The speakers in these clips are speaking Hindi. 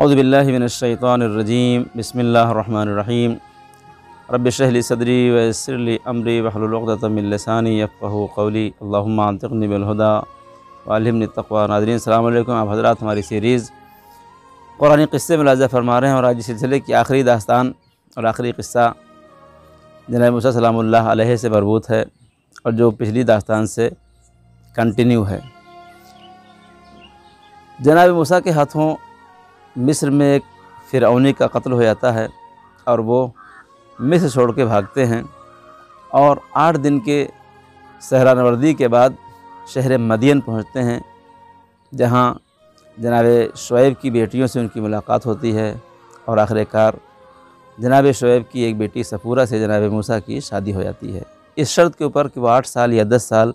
औज़ु बिल्लाहि मिनश्शैतानिर्रजीम बिस्मिल्लाहिर्रहमानिर्रहीम रब्बि इश्रह ली सदरी व यस्सिर ली अमरी वहलुल उक़दतम मिन लिसानी यफ़क़हू क़ौली अल्लाहुम्मा अंतिक़नी बिल हुदा व अल्हिमनी तक़वा। नाज़रीन अस्सलामु अलैकुम। आप हज़रात हमारी सीरीज़ कुरानी क़िस्से मुलाज़ा फ़रमा रहे हैं और आज इस सिलसिले की आखिरी दास्तान और आखिरी क़िस्सा जनाब मूसा सलामुल्लाह अलैहि से मरबूत है और जो पिछली दास्तान से कंटिन्यू है। जनाब मूसा के हाथों मिस्र में एक फ़िरऔनी का कत्ल हो जाता है और वो मिस्र छोड़ के भागते हैं और 8 दिन के सहरानवर्दी के बाद शहर मदियन पहुंचते हैं, जहां जनाब शुएब की बेटियों से उनकी मुलाकात होती है और आखिरकार जनाब शुएब की एक बेटी सफूरा से जनाब मूसा की शादी हो जाती है, इस शर्त के ऊपर कि वो 8 साल या 10 साल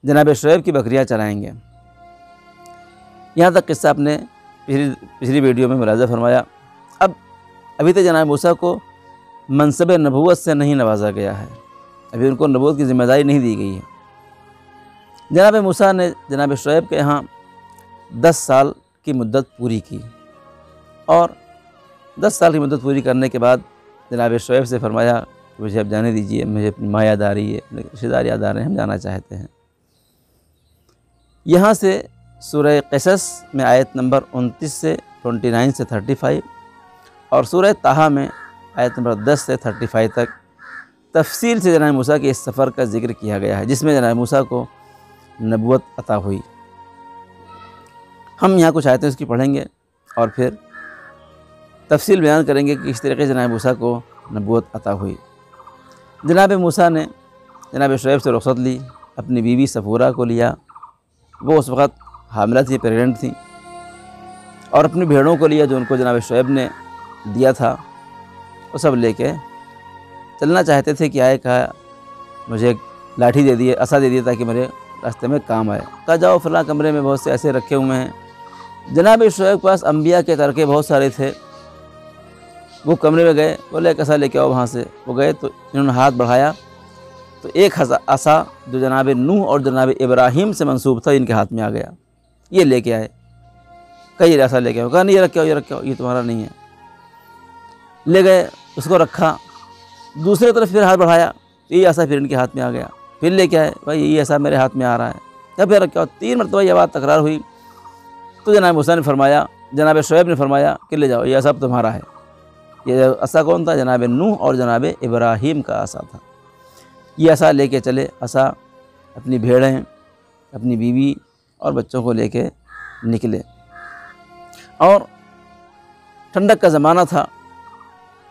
जनाब शुएब की बकरियां चराएँगे। यहाँ तक किस्सा आपने पिछली वीडियो में मुलाज़ा फरमाया। अभी तक जनाब मूसा को मनसब नबूवत से नहीं नवाजा गया है, अभी उनको नबूवत की ज़िम्मेदारी नहीं दी गई है। जनाब मूसा ने जनाब शुएब के यहाँ 10 साल की मुद्दत पूरी की और 10 साल की मुद्दत पूरी करने के बाद जनाब शुएब से फरमाया कि मुझे अब जाने दीजिए, मुझे अपनी माँ याद आ रही है, रिश्तेदार याद आ रहे हैं, हम जाना चाहते हैं। यहाँ से सूरह क़सस में आयत नंबर 29 से 29 से 35 और सूरह ताहा में आयत नंबर 10 से 35 तक तफसील से जनाब मूसा के इस सफ़र का जिक्र किया गया है, जिसमें जनाब मूसा को नबूवत अता हुई। हम यहाँ कुछ आयतें उसकी पढ़ेंगे और फिर तफसील बयान करेंगे कि किस तरीके से जनाब मूसा को नबूवत अता हुई। जनाब मूसा ने जनाब शुएब से रुख़सत ली, अपनी बीवी सफूरा को लिया, वो उस वक़्त हामिला थी, प्रेग्नेंट थी, और अपनी भेड़ों को लिया जो उनको जनाब शुएब ने दिया था, वो सब लेके चलना चाहते थे कि आए कहा मुझे एक लाठी दे दिए, असा दे दिए ताकि मेरे रास्ते में काम आए। कहा जाओ फ़लाँ कमरे में बहुत से ऐसे रखे हुए हैं। जनाब शुएब के पास अम्बिया के तरके बहुत सारे थे, वो कमरे में गए, बोले एक असा लेके आओ वहाँ से। वो गए तो इन्होंने हाथ बढ़ाया तो एक असा जो जनाब नूह और जनाब इब्राहीम से मंसूब था इनके हाथ में आ गया, ये लेके आए। कई ऐसा लेके आओ, कहा नहीं ये रखे आओ, ये रखे आओ, ये तुम्हारा नहीं है। ले गए, उसको रखा, दूसरी तरफ फिर हाथ बढ़ाया, ये ऐसा फिर इनके हाथ में आ गया, फिर लेके आए, भाई ये ऐसा मेरे हाथ में आ रहा है, या फिर रखे आओ। 3 मरतबा ये बात तकरार हुई तो जनाब मूसा ने फरमाया, जनाब शुएब ने फरमाया कि ले जाओ, ये ऐसा तुम्हारा है। ये असा कौन था? जनाब नूह और जनाब इब्राहीम का असा था। ये असा लेके चले, असा अपनी भेड़ें, अपनी बीवी और बच्चों को लेके निकले और ठंडक का ज़माना था।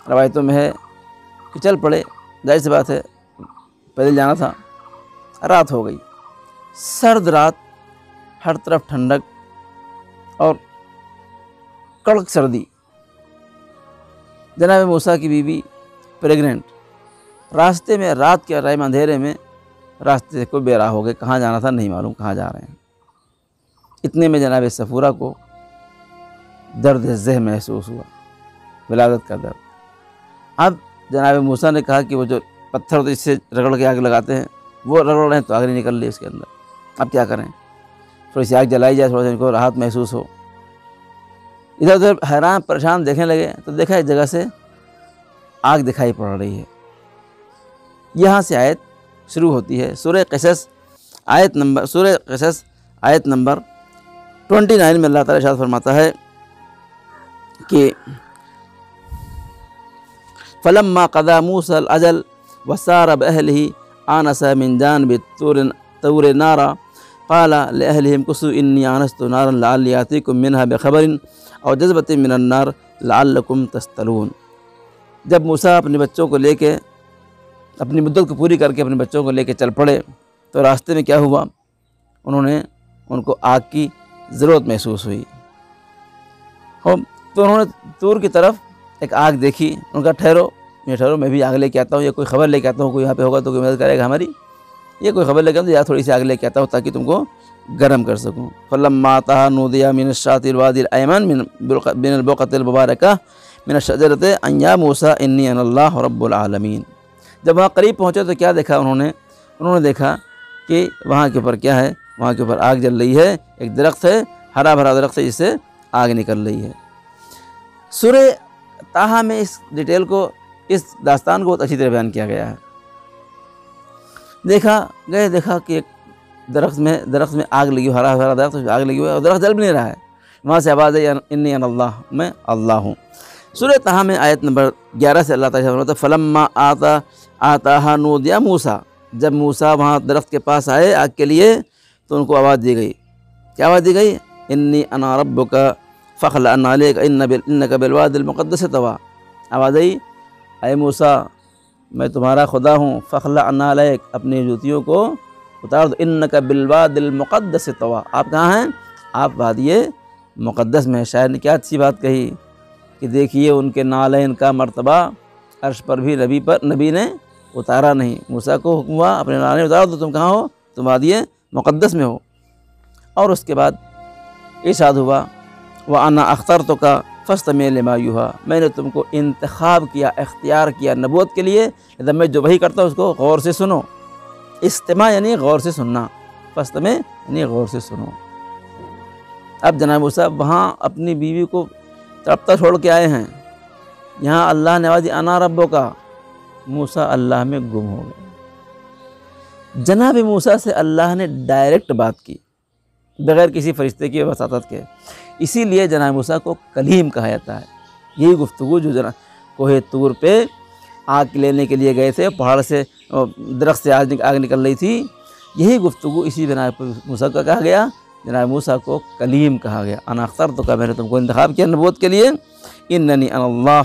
रवायतों में है कि चल पड़े, जाहिर सी बात है पैदल जाना था। रात हो गई, सर्द रात, हर तरफ ठंडक और कड़क सर्दी। जनाब मूसा की बीवी प्रेग्नेंट, रास्ते में रात के टाइम अंधेरे में रास्ते को बेराह हो गए, कहाँ जाना था नहीं मालूम, कहाँ जा रहे हैं। इतने में जनाब सफूरा को दर्द ज़ह महसूस हुआ, विलादत का दर्द। अब जनाब मूसा ने कहा कि वो जो पत्थर होते इससे रगड़ के आग लगाते हैं, वो रगड़ रहे हैं तो आग नहीं निकल रही उसके अंदर, अब क्या करें? थोड़ी सी आग जलाई जाए, थोड़ा सा इनको राहत महसूस हो। इधर उधर हैरान परेशान देखने लगे तो देखा एक जगह से आग दिखाई पड़ रही है। यहाँ से आयत शुरू होती है, सूरह क़सस आयत नंबर 29 में अल्लाह ताला इरशाद फरमाता है कि फ़लम्मा क़ज़ा मूसा अल-अजल वसार बअहलिही आनसा मिन जानिबि तूर नारा क़ाला लिअहलिहिम कुसू इन्नी आनस्तु नारन लअल्ली आतीकुम मिनहा बिख़बरिन और जज़बतिन मिनन नार लअल्लकुम तस्तलून। जब मूसा अपने बच्चों को लेके, अपनी मुद्दत को पूरी करके अपने बच्चों को लेके चल पड़े तो रास्ते में क्या हुआ, उनको आग की ज़रूरत महसूस हुई। तो उन्होंने तूर की तरफ एक आग देखी, उनका ठहरो मैं भी आग लेके आता हूँ, या कोई ख़बर लेके आता हूँ, कोई यहाँ पे होगा तो कोई मदद करेगा हमारी, ये कोई ख़बर लेके आता हूँ, या थोड़ी सी आग लेके आता हूँ ताकि तुमको गर्म कर सकूँ। फ़लम्मा अताहा नूदिया मिन शातिल वादिल अयमन मिनल बुक़अतिल मुबारका मिन शजरति अन या मूसा इन्नी अनल्लाहु रब्बुल आलमीन। जब वहाँ करीब पहुँचे तो क्या देखा उन्होंने देखा कि वहाँ के ऊपर क्या है, वहाँ के ऊपर आग जल रही है, एक दरख्त है, हरा भरा दरख्त है जिससे आग निकल रही है। सूरह ताहा में इस डिटेल को, इस दास्तान को बहुत अच्छी तरह बयान किया गया है। देखा कि एक दरख्त में आग लगी हुई, हरा भरा दरख्त, आग लगी हुई है और दरख्त जल भी नहीं रहा है। वहाँ से आवाज़ है इन्नी अल्लाह, मैं अल्लाह हूँ। सूरह ताहा में आयत नंबर 11 से अल्लाह ताला फरमाता है फलम्मा आताहा नूदिया मूसा, जब मूसा वहाँ दरख्त के पास आए आग के लिए तो उनको आवाज़ दी गई। क्या आवाज़ दी गई? इन्नी अना रब्बुका फ़ख्लअन अलैका इन्नका बिलवादिल मुक़द्दस तवा। आवाज़ आई, अय मूसा मैं तुम्हारा खुदा हूँ, फ़ख्लअन अलैक, अपनी जूतियों को उतार दो, इन्नका बिलवादिल मुक़द्दस तवा। आप कहाँ हैं? आप वादिये मुक़द्दस में। शायर ने क्या अच्छी बात कही कि देखिए उनके नालैन का मर्तबा अर्श पर भी नबी ने उतारा नहीं। मूसा को हुक्म हुआ अपने नालैन उतार दो, तुम कहाँ हो? तुम वादिये मुक़द्दस में हो। और उसके बाद इरशाद हुआ व अना अख्तरतुका फस्तमी लिमा यूहा, मैंने तुमको इंतखाब किया, इख्तियार किया नबूवत के लिए, जब मैं जो वही करता हूँ उसको गौर से सुनो। इस्तिमा यानी गौर से सुनना, फस्तमी यानी गौर से सुनो। अब जनाब मूसा वहाँ अपनी बीवी को तड़पता छोड़ के आए हैं, यहाँ अल्लाह ने आवाज़ अना रब्बुका, मूसा अल्लाह में गुम हो गए। जनाब मूसा से अल्लाह ने डायरेक्ट बात की बग़ैर किसी फरिश्ते की वसातत के, इसीलिए जनाब मूसा को कलीम कहा जाता है। यही गुफ्तगू जो जनाब कोहे तूर पे आग लेने के लिए गए थे, पहाड़ से दरख्त से आग निकल रही थी, यही गुफ्तगू इसी जनाब मूसा का कहा गया, जनाब मूसा को कलीम कहा गया। अना अख्तरतुका, मैंने तुमको इंतखाब किया नबूवत के लिए, इन्ननी अल्लाह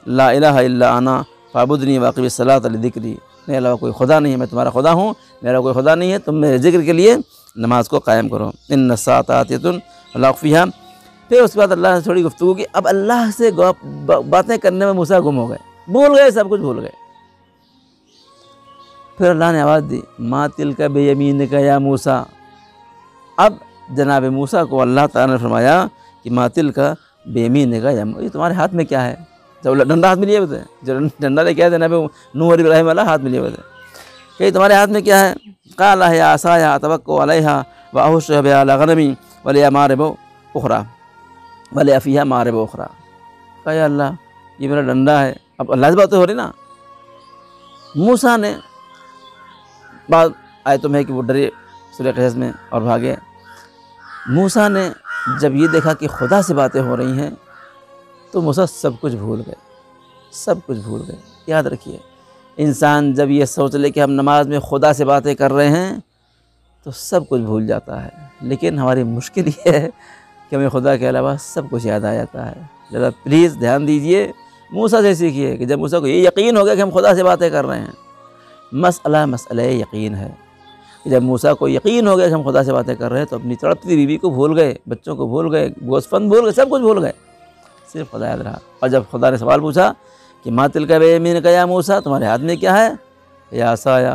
ला इलाहा इल्ला अना फ़अब्दुनी वअक़िमिस्सलात लिज़िक्री, मेरे अलावा कोई खुदा नहीं है, मैं तुम्हारा खुदा हूँ, मेरा कोई खुदा नहीं है, तुम मेरे ज़िक्र के लिए नमाज को कायम करो। इन्न अस्साअता आतियतुन ला उख़फ़ीहा। फिर उसके बाद अल्लाह ने थोड़ी गुफ्तगू की। अब अल्लाह से बातें करने में मूसा गुम हो गए, भूल गए, सब कुछ भूल गए। फिर अल्लाह ने आवाज़ दी मा तिलका बियमीनिका या मूसा। अब जनाब मूसा को अल्लाह ताला ने फरमाया कि मा तिलका बियमीनिका या, ये तुम्हारे हाथ में क्या है? जब डंडा हाथ में लिए हुए थे, जो डंडा लेके आए जनाब नूह इब्राहिम वाला हाथ में लिए हुए थे, कि तुम्हारे हाथ में क्या है? क़ाला हिया असाया अतवक्कउ अलैहा व अहुश्शु बिहा अला ग़नमी व लिया मारिब उख़रा व लिया फ़ीहा मारिब उख़रा। कहा या अल्लाह ये मेरा डंडा है। अब अल्लाह से बातें हो रही ना। मूसा ने बात आए तो है कि वो डरे सूरह क़सस में और भागे। मूसा ने जब ये देखा कि खुदा से बातें हो रही हैं तो मूसा सब कुछ भूल गए, सब कुछ भूल गए। याद रखिए, इंसान जब ये सोच ले कि हम नमाज में खुदा से बातें कर रहे हैं तो सब कुछ भूल जाता है। लेकिन हमारी मुश्किल ये है कि हमें खुदा के अलावा सब कुछ याद आ जाता है। ज़रा प्लीज़ ध्यान दीजिए, मूसा से सीखिए कि जब मूसा को ये यकीन हो गया कि हम खुदा से बातें कर रहे हैं, मसला यकीन है कि जब मूसा को यकीन हो गया कि हम खुदा से बातें कर रहे हैं तो अपनी तड़पती बीवी को भूल गए, बच्चों को भूल गए, गोश्तफंद भूल गए, सब कुछ भूल गए, सिर्फ खुदा याद रहा। और जब खुदा ने सवाल पूछा कि मा तिलका बियमीनिका या मूसा, तुम्हारे हाथ में क्या है? या असाया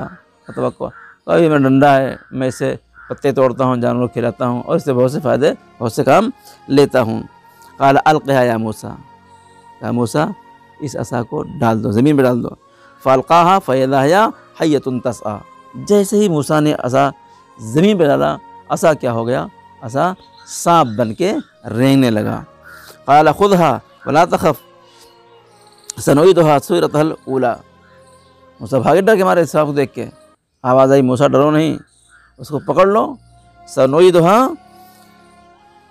अतवक्कउ, कभी मेरा डंडा है, मैं इससे पत्ते तोड़ता हूँ, जानवरों को खिलाता हूँ और इससे बहुत से फ़ायदे, बहुत से काम लेता हूँ। क़ाला अलक़िहा या मूसा, कहा मूसा इस असा को डाल दो, ज़मीन पर डाल दो। फ़अल्क़ाहा फ़इज़ा हिया हय्यतुन तस्आ। जैसे ही मूसा ने असा ज़मीन पर डाला, असा क्या हो गया? असा सांप बन के रेंगने लगा। क़ाला ख़ुज़हा वला तख़फ़ सनुईदुहा सीरतहल ऊला। मूसा भागे डर के मारे सांप को देख के। आवाज़ आई मूसा डरो नहीं, उसको पकड़ लो, सनुईदुहा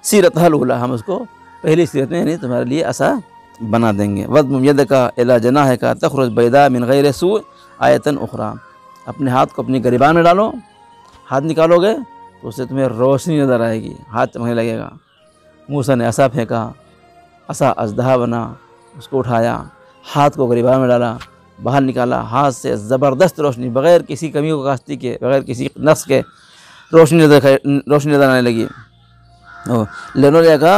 सीरतहल ऊला, हम उसको पहली सीरत में यानी तुम्हारे लिए असा बना देंगे। वद्मुम यदका इला जनाहिका तख़रुज बैदा मिन गैरि सू आयतन उख़रा। अपने हाथ को अपनी गिरबान में डालो, हाथ निकालोगे तो उससे तुम्हें रोशनी नज़र आएगी, हाथ चमकने लगेगा। मूसा ने असा फेंका, असा अजदहा बना, उसको उठाया, हाथ को गिरबान में डाला, बाहर निकाला, हाथ से ज़बरदस्त रोशनी, बग़ैर किसी कमी को कास्ती के, बग़ैर किसी नक्स के रोशनी नज़र आने लगी। लनुरियका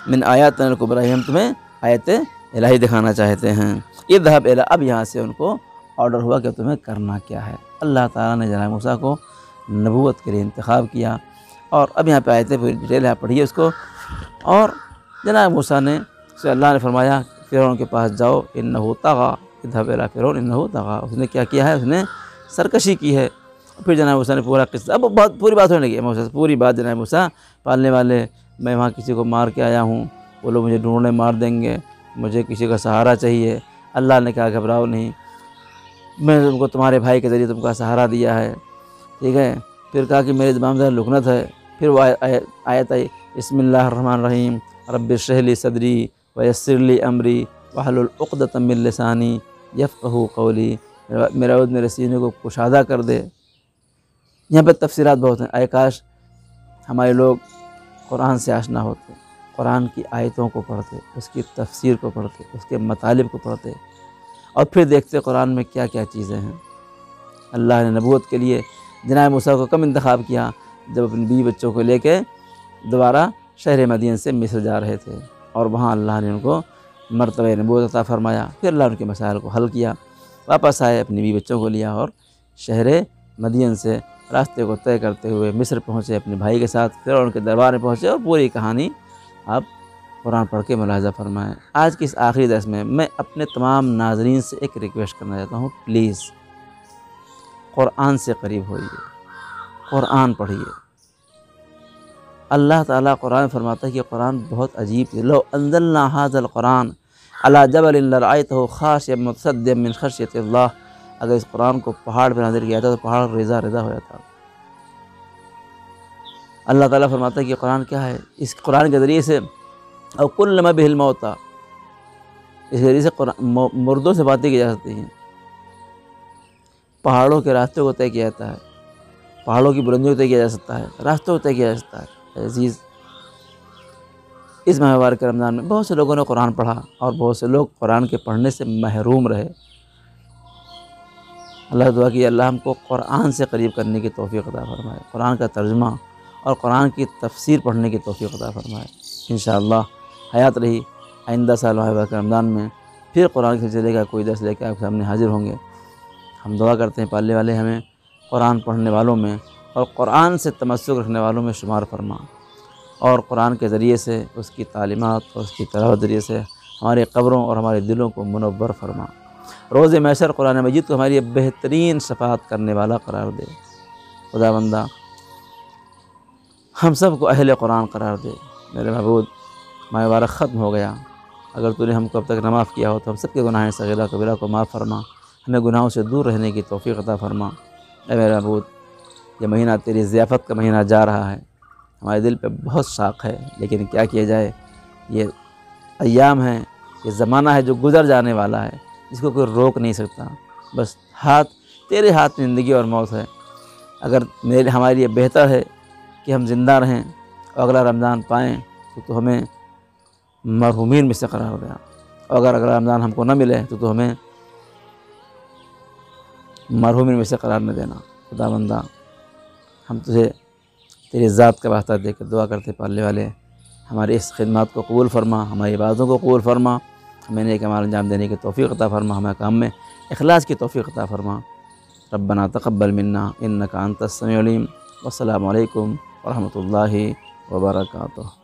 मिन आयातिना कुबरा, हम तुम्हें आयत इलाही दिखाना चाहते हैं। इज़हब इला, अब यहाँ से उनको ऑर्डर हुआ कि तुम्हें करना क्या है। अल्लाह ताला ने जनाब मूसा को नबूवत के लिए इंतखाब किया। और अब यहाँ पे आयतें पूरी डिटेल है, पढ़िए उसको। और जनाब मूसा ने से अल्लाह ने फरमाया फ़िरौन के पास जाओ, इन्नहु तग़ा, इज़हब इला फ़िरौन इन्नहु तग़ा। उसने क्या किया है? उसने सरकशी की है। फिर जनाब मूसा ने पूरा किस्सा, अब पूरी बात होने लगी मूसा से, पूरी बात। जनाब मूसा पालने वाले, मैं वहाँ किसी को मार के आया हूँ, वो लोग मुझे ढूंढने मार देंगे, मुझे किसी का सहारा चाहिए। अल्लाह ने कहा घबराओ नहीं, मैंने तुमको तुम्हारे भाई के ज़रिए तुमको सहारा दिया है, ठीक है। फिर कहा कि मेरे ज़बान में लुकनत है। फिर वो आयत आई बिस्मिल्लाहिर्रहमानिर्रहीम रब्बिश्रह ली सदरी वयस्सिर ली अमरी वहलुल उक़दतम मिन लिसानी यफ़क़हू क़ौली, मेरे सीने को कुशादा कर दे। यहाँ पे तफसीरात बहुत हैं। आय काश हमारे लोग कुरान से आशना होते, कुरान की आयतों को पढ़ते, उसकी तफसीर को पढ़ते, उसके मतलब को पढ़ते और फिर देखते कुरान में क्या क्या चीज़ें हैं। अल्लाह ने नबूवत के लिए जनाब मूसा को कम इंतखाब किया जब अपने बीवी बच्चों को लेके दोबारा शहर मदीन से मिस्र जा रहे थे और वहाँ अल्लाह ने उनको मर्तबा नबूवत अता फरमाया। फिर अल्लाह उनके मसाइल को हल किया, वापस आए, अपनी बीवी बच्चों को लिया और शहर मदीन से रास्ते को तय करते हुए मिस्र पहुँचे अपने भाई के साथ। फिर उनके दरबार में पहुँचे और पूरी कहानी आप कुरान पढ़ के मुलाहिज़ा फरमाएँ। आज की इस आखिरी दर्स में मैं अपने तमाम नाज़रीन से एक रिक्वेस्ट करना चाहता हूँ, प्लीज़ कुरान से करीब होइए, कुरान पढ़िए। अल्लाह ताला कुरान फरमाता है कि कुरान बहुत अजीब है। लो अंज़लना हाज़ल कुरान अला जबलिन लरअयतहु खाशिअम मुतसद्दिअम मिन खश्यतिल्लाह, अगर इस कुरान को पहाड़ पर नाज़िल किया था तो पहाड़ रेज़ा रेज़ा हो जाता। अल्लाह ताला फरमाता है कि कुरान क्या है, इस कुरान के ज़रिए से और कुल्लमा बिहिल मौता, इस ज़रिए से मुर्दों से बातें की जा सकती हैं, पहाड़ों के रास्तों को तय किया जाता है, पहाड़ों की बुलंदियों को तय किया जा सकता है, रास्तों को तय किया जा सकता है। अज़ीज़, इस माह मुबारक रमज़ान में बहुत से लोगों ने कुरान पढ़ा और बहुत से लोग कुरान के पढ़ने से महरूम रहे। अल्लाह दुआ की अल्लाह हमको कुरान से करीब करने की तौफ़ीक़ अता फ़रमाए, कुरान का तर्जुमा और कुरान की तफसीर पढ़ने की तौफ़ीक़ अता फ़रमाए। इंशाअल्लाह हयात रही आइंदा साल माह मुबारक रमज़ान में फिर कुरान के सिलसिले का कोई दर्स लेकर आपके सामने हाजिर होंगे। हम दुआ करते हैं पालने वाले हमें कुरान पढ़ने वालों में और कुरान से तमस्सुक रखने वालों में शुमार फरमा और कुरान के ज़रिए से उसकी तालीमात और उसकी तिलावत के ज़रिए से हमारे क़ब्रों और हमारे दिलों को मुनव्वर फरमा। रोज़ महशर कुरान मजीद को हमारी बेहतरीन शफ़ाअत करने वाला करार दे। खुदावंदा हम सब को अहले कुरान करार दे। मेरे महबूब, माह मुबारक ख़त्म हो गया, अगर तूने हमको अब तक न माफ़ किया हो तो हम सब के गुनाह सग़ीरा कबीरा को माफ़ फरमा, हमें गुनाहों से दूर रहने की तौफ़ीक़ अता फ़रमा। ऐ मेरे महबूब, ये महीना तेरी ज़ियाफ़त का महीना जा रहा है, हमारे दिल पे बहुत शौक़ है, लेकिन क्या किया जाए, ये अय्याम है, ये ज़माना है जो गुज़र जाने वाला है, जिसको कोई रोक नहीं सकता। बस तेरे हाथ में ज़िंदगी और मौत है। अगर हमारे लिए बेहतर है कि हम ज़िंदा रहें और अगला रमज़ान पाएँ तो हमें मरहूमीन में से करार देना, और अगर अगला रमज़ान हमको न मिले तो हमें मरहूमीन में से करार न देना। खुदावंदा हम तुझे तेरी ज़ात का वास्ता देकर दुआ करते पालने वाले, हमारी इस खिदमत को कबूल फरमा, हमारी इबादतों को कबूल फरमा, हमें नेक अमाल अंजाम देने की तौफ़ीक़ अता फ़रमा, हमें काम में इखलास की तौफ़ीक़ अता फ़रमा। रब्बना तक़ब्बल मिन्ना इन्नका अंतस समीउल अलीम। वस्सलामु अलैकुम व रहमतुल्लाहि व बरकातुहू।